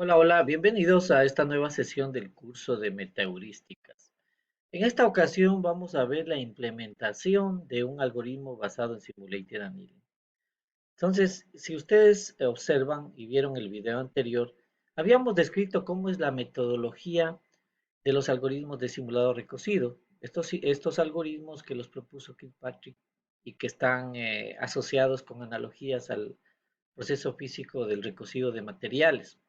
Hola, hola, bienvenidos a esta nueva sesión del curso de metaheurísticas. En esta ocasión vamos a ver la implementación de un algoritmo basado en Simulated Annealing. Entonces, si ustedes observan y vieron el video anterior, habíamos descrito cómo es la metodología de los algoritmos de simulado recocido. Estos algoritmos que los propuso Kilpatrick y que están asociados con analogías al proceso físico del recocido de materiales.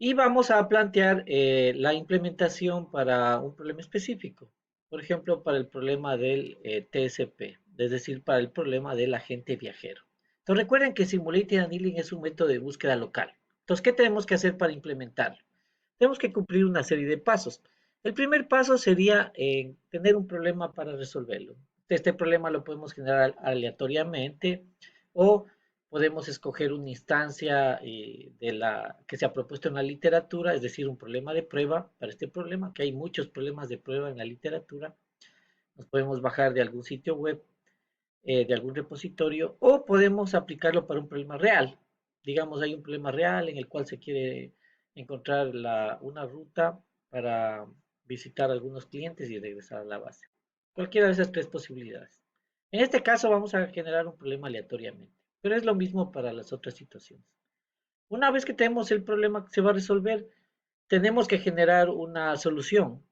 Y vamos a plantear la implementación para un problema específico. Por ejemplo, para el problema del TSP, es decir, para el problema del agente viajero. Entonces recuerden que Simulated Annealing es un método de búsqueda local. Entonces, ¿qué tenemos que hacer para implementarlo? Tenemos que cumplir una serie de pasos. El primer paso sería tener un problema para resolverlo. Este problema lo podemos generar aleatoriamente o podemos escoger una instancia de la que se ha propuesto en la literatura, es decir, un problema de prueba para este problema, que hay muchos problemas de prueba en la literatura. Nos podemos bajar de algún sitio web, de algún repositorio, o podemos aplicarlo para un problema real. Digamos, hay un problema real en el cual se quiere encontrar una ruta para visitar a algunos clientes y regresar a la base. Cualquiera de esas tres posibilidades. En este caso vamos a generar un problema aleatoriamente, pero es lo mismo para las otras situaciones. Una vez que tenemos el problema que se va a resolver, tenemos que generar una solución,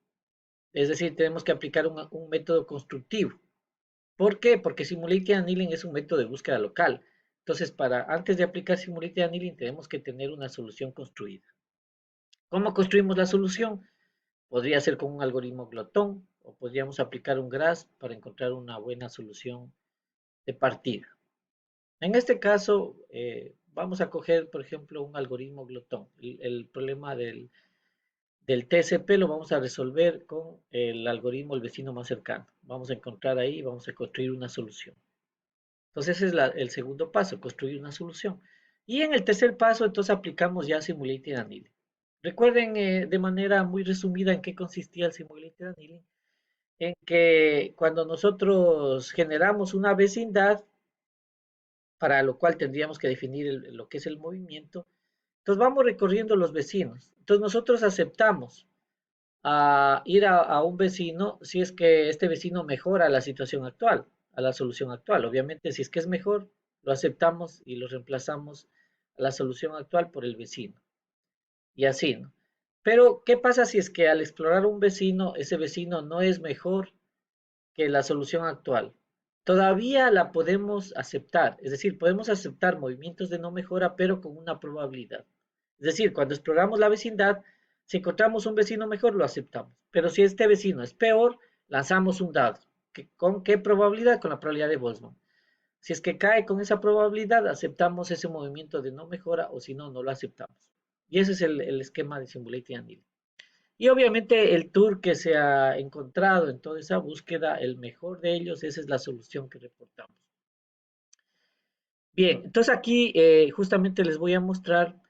es decir, tenemos que aplicar un método constructivo. ¿Por qué? Porque Simulated Annealing es un método de búsqueda local. Entonces, antes de aplicar Simulated Annealing, tenemos que tener una solución construida. ¿Cómo construimos la solución? Podría ser con un algoritmo glotón o podríamos aplicar un GRASS para encontrar una buena solución de partida. En este caso, vamos a coger, por ejemplo, un algoritmo glotón. El problema del TCP lo vamos a resolver con el algoritmo el vecino más cercano. Vamos a encontrar ahí, vamos a construir una solución. Entonces ese es el segundo paso, construir una solución. Y en el tercer paso, entonces aplicamos ya Simulated Annealing. Recuerden de manera muy resumida en qué consistía el Simulated Annealing, en que cuando nosotros generamos una vecindad, para lo cual tendríamos que definir lo que es el movimiento, entonces vamos recorriendo los vecinos. Entonces nosotros aceptamos a ir a un vecino si es que este vecino mejora la situación actual, a la solución actual. Obviamente, si es que es mejor, lo aceptamos y lo reemplazamos a la solución actual por el vecino. Y así, ¿no? Pero, ¿qué pasa si es que al explorar un vecino, ese vecino no es mejor que la solución actual? Todavía la podemos aceptar, es decir, podemos aceptar movimientos de no mejora, pero con una probabilidad. Es decir, cuando exploramos la vecindad, si encontramos un vecino mejor, lo aceptamos. Pero si este vecino es peor, lanzamos un dado. ¿Con qué probabilidad? Con la probabilidad de Boltzmann. Si es que cae con esa probabilidad, aceptamos ese movimiento de no mejora o si no, no lo aceptamos. Y ese es el esquema de Simulated Annealing. Y obviamente el tour que se ha encontrado en toda esa búsqueda, el mejor de ellos, esa es la solución que reportamos. Bien, entonces aquí justamente les voy a mostrar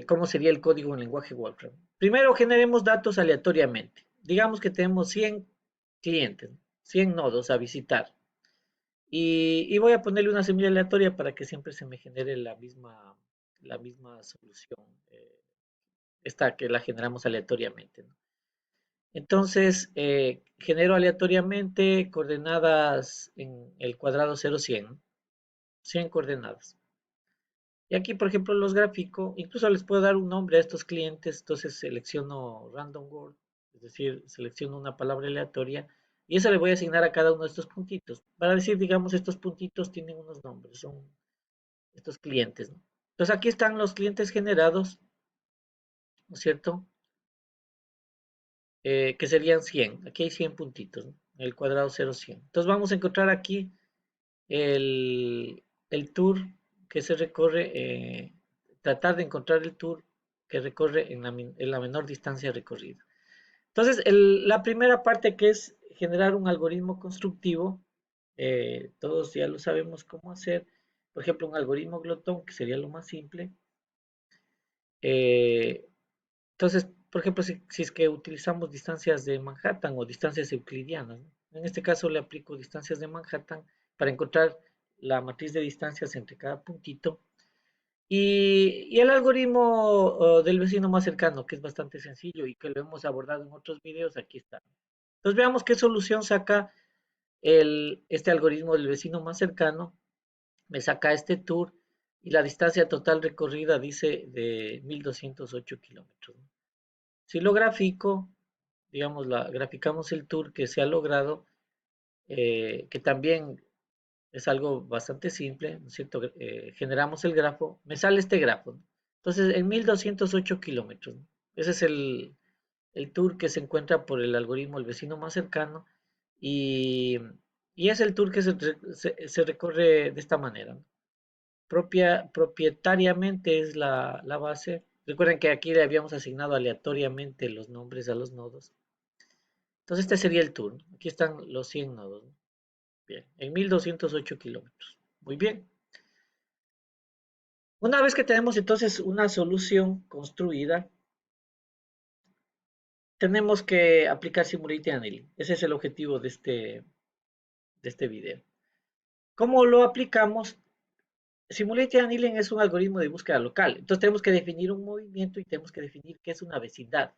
cómo sería el código en lenguaje Wolfram. Primero generemos datos aleatoriamente. Digamos que tenemos 100 clientes, 100 nodos a visitar. Y voy a ponerle una semilla aleatoria para que siempre se me genere la misma solución, esta que la generamos aleatoriamente, ¿no? Entonces, genero aleatoriamente coordenadas en el cuadrado 0, 100, 100 coordenadas. Y aquí, por ejemplo, los grafico, incluso les puedo dar un nombre a estos clientes, entonces selecciono random word, es decir, selecciono una palabra aleatoria y eso le voy a asignar a cada uno de estos puntitos. Para decir, digamos, estos puntitos tienen unos nombres, son estos clientes, ¿no? Entonces aquí están los clientes generados, ¿no es cierto? Que serían 100. Aquí hay 100 puntitos, ¿no? El cuadrado 0, 100. Entonces vamos a encontrar aquí el tour que se recorre, tratar de encontrar el tour que recorre en la menor distancia recorrida. Entonces, la primera parte que es generar un algoritmo constructivo, todos ya lo sabemos cómo hacer. Por ejemplo, un algoritmo glotón, que sería lo más simple. Eh, entonces, por ejemplo, si es que utilizamos distancias de Manhattan o distancias euclidianas, ¿no? En este caso le aplico distancias de Manhattan para encontrar la matriz de distancias entre cada puntito. Y el algoritmo del vecino más cercano, que es bastante sencillo y que lo hemos abordado en otros videos, aquí está. Entonces veamos qué solución saca este algoritmo del vecino más cercano. Me saca este tour y la distancia total recorrida dice de 1208 kilómetros. Si lo grafico, digamos, graficamos el tour que se ha logrado, que también es algo bastante simple, ¿no es cierto? Generamos el grafo, me sale este grafo, ¿no? Entonces, en 1208 kilómetros, ¿no? Ese es el tour que se encuentra por el algoritmo el vecino más cercano y, y es el tour que se recorre de esta manera, ¿no? Propietariamente es la base. Recuerden que aquí le habíamos asignado aleatoriamente los nombres a los nodos. Entonces este sería el tour, ¿no? Aquí están los 100 nodos, ¿no? Bien, en 1208 kilómetros. Muy bien. Una vez que tenemos entonces una solución construida, tenemos que aplicar Simulated Annealing. Ese es el objetivo de este video. ¿Cómo lo aplicamos? Simulated Annealing es un algoritmo de búsqueda local. Entonces tenemos que definir un movimiento y tenemos que definir qué es una vecindad.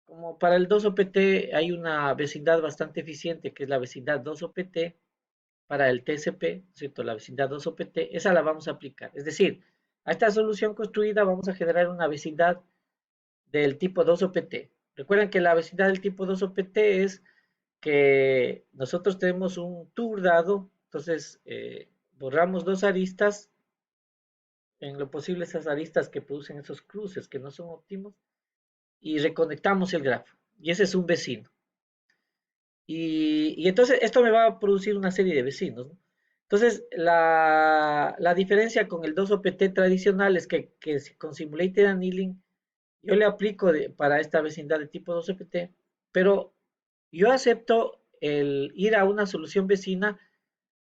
Como para el 2OPT hay una vecindad bastante eficiente, que es la vecindad 2OPT, para el TCP, ¿cierto? La vecindad 2OPT, esa la vamos a aplicar. Es decir, a esta solución construida vamos a generar una vecindad del tipo 2OPT. Recuerden que la vecindad del tipo 2OPT es que nosotros tenemos un tour dado, entonces borramos dos aristas, en lo posible esas aristas que producen esos cruces que no son óptimos, y reconectamos el grafo. Y ese es un vecino. Y entonces esto me va a producir una serie de vecinos, ¿no? Entonces, la diferencia con el 2OPT tradicional es que con Simulated Annealing yo le aplico para esta vecindad de tipo 2OPT, pero yo acepto el ir a una solución vecina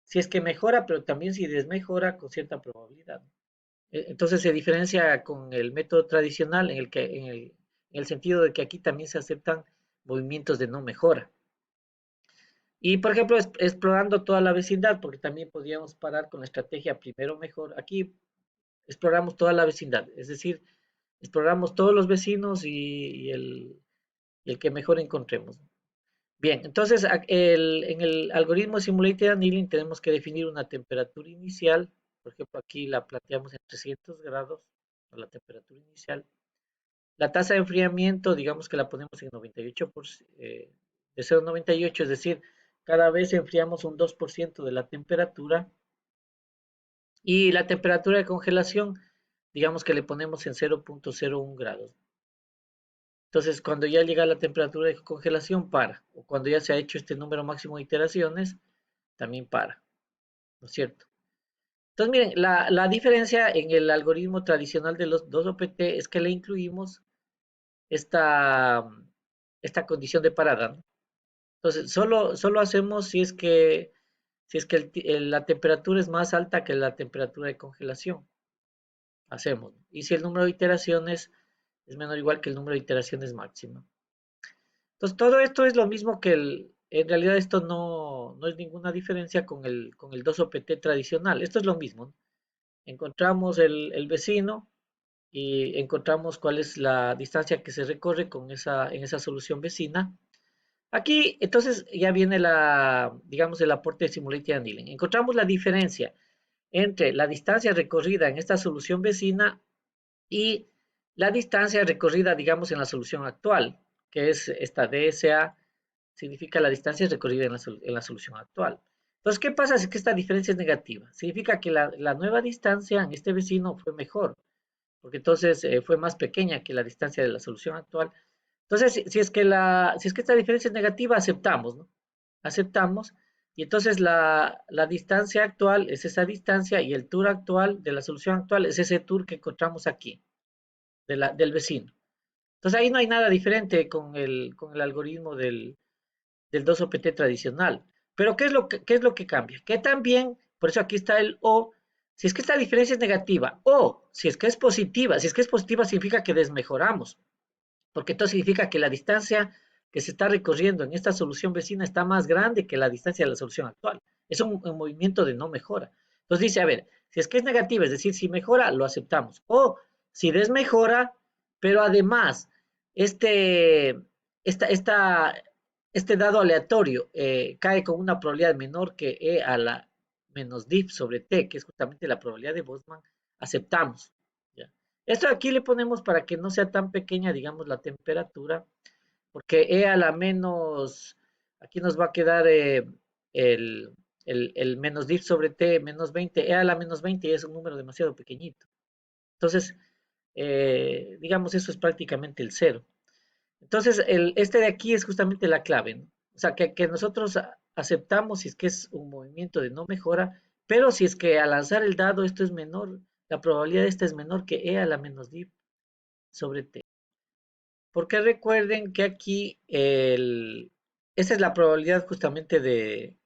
si es que mejora, pero también si desmejora con cierta probabilidad. Entonces se diferencia con el método tradicional en el sentido de que aquí también se aceptan movimientos de no mejora. Y por ejemplo, explorando toda la vecindad, porque también podríamos parar con la estrategia primero mejor. Aquí exploramos toda la vecindad, es decir, exploramos todos los vecinos y el que mejor encontremos. Bien, entonces en el algoritmo Simulated Annealing tenemos que definir una temperatura inicial. Por ejemplo, aquí la planteamos en 300 grados, la temperatura inicial. La tasa de enfriamiento, digamos que la ponemos en 98%, de 0,98, es decir, cada vez enfriamos un 2% de la temperatura. Y la temperatura de congelación, digamos que le ponemos en 0,01 grados. Entonces, cuando ya llega la temperatura de congelación, para. O cuando ya se ha hecho este número máximo de iteraciones, también para. ¿No es cierto? Entonces, miren, la diferencia en el algoritmo tradicional de los 2OPT es que le incluimos esta, esta condición de parada, ¿no? Entonces, solo hacemos si es que la temperatura es más alta que la temperatura de congelación. Hacemos, ¿no? Y si el número de iteraciones es menor o igual que el número de iteraciones máximo. Entonces, todo esto es lo mismo en realidad esto no es ninguna diferencia con el 2OPT tradicional. Esto es lo mismo, ¿no? Encontramos el vecino y encontramos cuál es la distancia que se recorre en esa solución vecina. Aquí, entonces, ya viene digamos, el aporte de Simulated Annealing. Encontramos la diferencia entre la distancia recorrida en esta solución vecina y la distancia recorrida, digamos, en la solución actual, que es esta DSA, significa la distancia recorrida en la solución actual. Entonces, ¿qué pasa si es que esta diferencia es negativa? Significa que la nueva distancia en este vecino fue mejor, porque entonces fue más pequeña que la distancia de la solución actual. Entonces, si es que esta diferencia es negativa, aceptamos, ¿no? Aceptamos, y entonces la distancia actual es esa distancia y el tour actual de la solución actual es ese tour que encontramos aquí, del vecino. Entonces ahí no hay nada diferente con el algoritmo del 2OPT tradicional. Pero ¿qué es lo que cambia? Que también, por eso aquí está el O, si es que esta diferencia es negativa o si es que es positiva, si es que es positiva significa que desmejoramos, porque esto significa que la distancia que se está recorriendo en esta solución vecina está más grande que la distancia de la solución actual. Es un movimiento de no mejora. Entonces dice, a ver, Si es que es negativa, es decir, si mejora, lo aceptamos. O si desmejora, pero además, este, esta, esta, este dado aleatorio cae con una probabilidad menor que E a la menos diff sobre T, que es justamente la probabilidad de Boltzmann, aceptamos. ¿Ya? Esto aquí le ponemos para que no sea tan pequeña, digamos, la temperatura, porque E a la menos, aquí nos va a quedar el, el menos diff sobre T menos 20, E a la menos 20 es un número demasiado pequeñito. Entonces, digamos, eso es prácticamente el cero. Entonces, este de aquí es justamente la clave, ¿no? O sea, que nosotros aceptamos si es que es un movimiento de no mejora, pero si es que al lanzar el dado esto es menor, la probabilidad de esta es menor que E a la menos diff sobre T. Porque recuerden que aquí esa es la probabilidad justamente de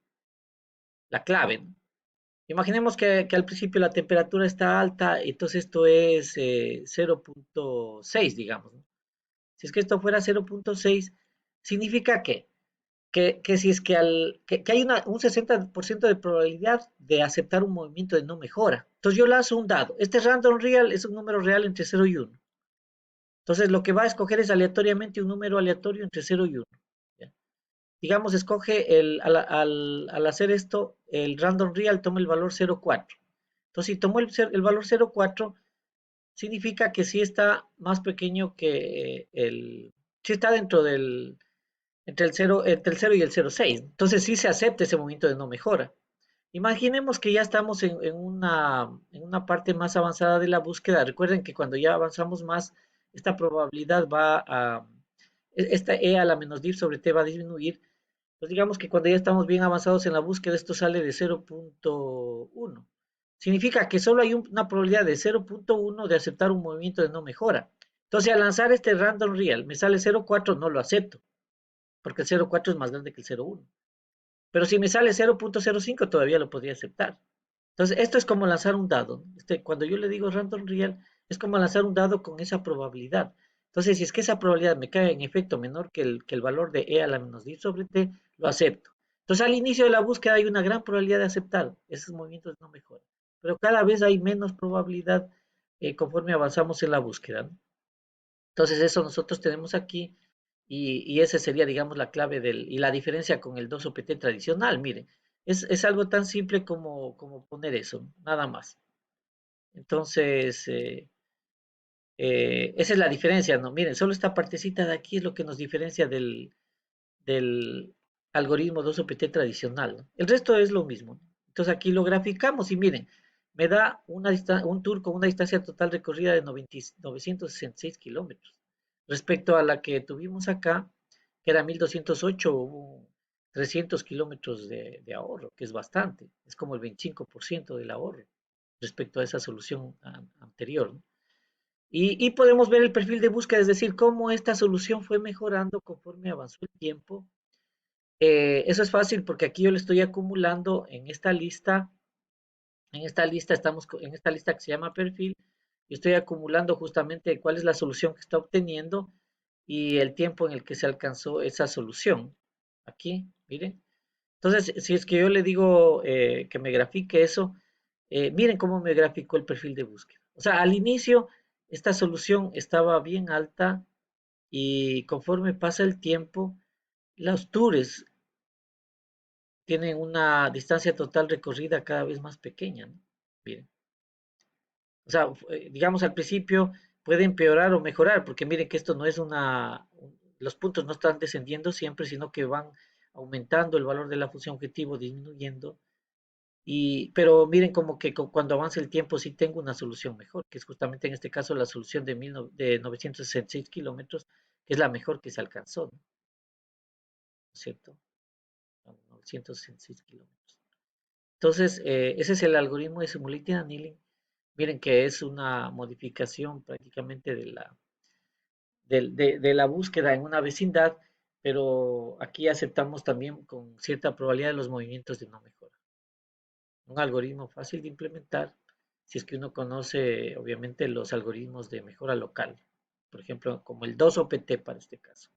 la clave, ¿no? Imaginemos que al principio la temperatura está alta, entonces esto es 0.6, digamos, ¿no? Si es que esto fuera 0.6, significa que si es que, que hay un 60% de probabilidad de aceptar un movimiento de no mejora. Entonces yo lanzo un dado. Este random real es un número real entre 0 y 1. Entonces lo que va a escoger es aleatoriamente un número aleatorio entre 0 y 1. ¿Ya? Digamos, escoge al hacer esto, el random real toma el valor 0,4. Entonces, si tomó el valor 0,4, significa que sí está más pequeño que sí está dentro entre el 0 y el 0,6. Entonces, sí se acepta ese movimiento de no mejora. Imaginemos que ya estamos en una parte más avanzada de la búsqueda. Recuerden que cuando ya avanzamos más, esta probabilidad esta E a la menos div sobre T va a disminuir. Pues digamos que cuando ya estamos bien avanzados en la búsqueda, esto sale de 0.1. Significa que solo hay una probabilidad de 0.1 de aceptar un movimiento de no mejora. Entonces, al lanzar este random real, me sale 0.4, no lo acepto, porque el 0.4 es más grande que el 0.1. Pero si me sale 0.05, todavía lo podría aceptar. Entonces, esto es como lanzar un dado. Cuando yo le digo random real, es como lanzar un dado con esa probabilidad. Entonces, si es que esa probabilidad me cae en efecto menor que el valor de E a la menos D sobre T, lo acepto. Entonces, al inicio de la búsqueda hay una gran probabilidad de aceptar. Esos movimientos no mejoran. Pero cada vez hay menos probabilidad conforme avanzamos en la búsqueda, ¿no? Entonces, eso nosotros tenemos aquí y esa sería, digamos, la clave y la diferencia con el 2OPT tradicional. Miren, es algo tan simple como poner eso, nada más. Entonces, esa es la diferencia, ¿no? Miren, solo esta partecita de aquí es lo que nos diferencia del algoritmo 2OPT tradicional, ¿no? El resto es lo mismo. Entonces aquí lo graficamos y miren, me da un tour con una distancia total recorrida de 966 kilómetros. Respecto a la que tuvimos acá, que era 1208, hubo 300 kilómetros de ahorro, que es bastante, es como el 25% del ahorro respecto a esa solución anterior, ¿no? Y podemos ver el perfil de búsqueda, es decir, cómo esta solución fue mejorando conforme avanzó el tiempo. Eso es fácil porque aquí yo le estoy acumulando en esta lista que se llama perfil, y estoy acumulando justamente cuál es la solución que está obteniendo y el tiempo en el que se alcanzó esa solución. Aquí, miren. Entonces, si es que yo le digo que me grafique eso, miren cómo me graficó el perfil de búsqueda. O sea, al inicio esta solución estaba bien alta y conforme pasa el tiempo, los tours tienen una distancia total recorrida cada vez más pequeña, ¿no? Miren. O sea, digamos al principio puede empeorar o mejorar, porque miren que esto no es los puntos no están descendiendo siempre, sino que van aumentando el valor de la función objetivo, disminuyendo. Pero miren como que cuando avanza el tiempo sí tengo una solución mejor, que es justamente en este caso la solución de 966 kilómetros, que es la mejor que se alcanzó, ¿no? ¿Es cierto? 966 kilómetros. Entonces, ese es el algoritmo de Simulated Annealing. Miren que es una modificación prácticamente de la búsqueda en una vecindad, pero aquí aceptamos también con cierta probabilidad de los movimientos de no mejora. Un algoritmo fácil de implementar si es que uno conoce, obviamente, los algoritmos de mejora local, por ejemplo, como el 2OPT para este caso.